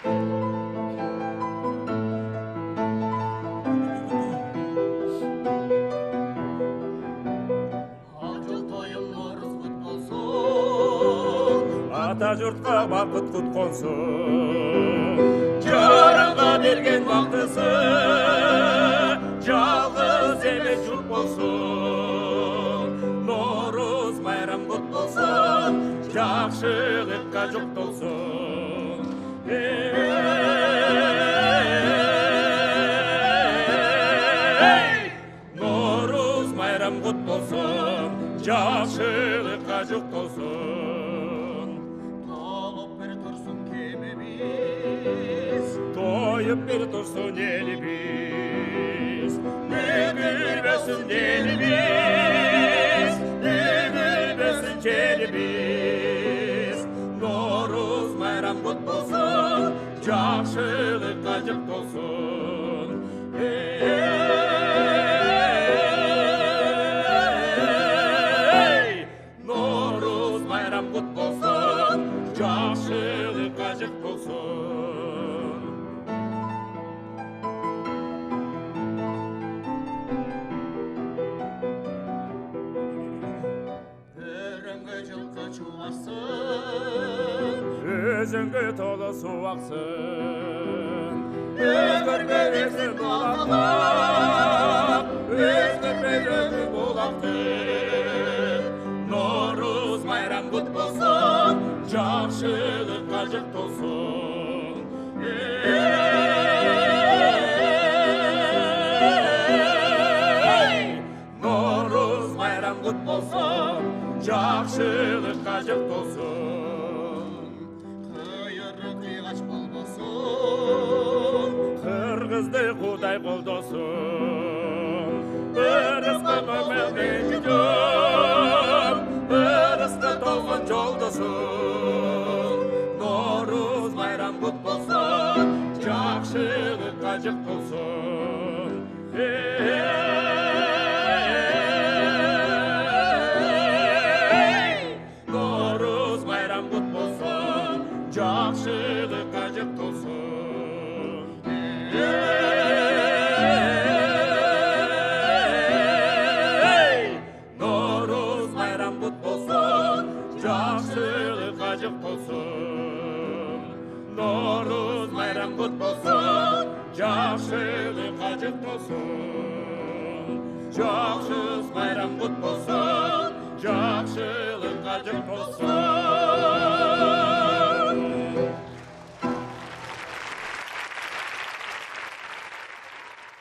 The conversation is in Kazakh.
Ата жұртқа бақыт құт қонсын, жаранға берген бақтысы, жалғыз емес жұрт болсын. Наурыз майрам құт болсын, жақшылыққа жұқ толсын. Наурыз майрам құт болсын, жақшылыққа жұқ толсын. Toyup bir dursun elimiz, dökülmesin elimiz, dökülmesin kelimiz. Nauruz bayram kut bolsun, жақшылыққа жұқ толсын. Nauruz bayram kut bolsun, жақшылыққа жұқ толсын. Өзіңгі толы су ақсын, өзгермелексің бұлақтың, өзгермелексің бұлақтың. Наурыз майрам құт болсын, жақшылыққа жұқ толсын. Наурыз майрам құт болсын, жақшылыққа жұқ толсын. Қырғызды құдай қолдасын, ырысты көмелмен жүдім, ырысты толғын жолдасын. Наурыз майрам құт болсын, жақшылыққа жұқ толсын. Наурыз майрам құт болсын, жақшылыққа жұқ толсын. Nauruz bayram kut bolsun, жақшылыққа жұқ толсын. Nauruz bayram kut bolsun, жақшылыққа жұқ толсын. Жақшылық bayram kut bolsun, жақшылыққа жұқ толсын.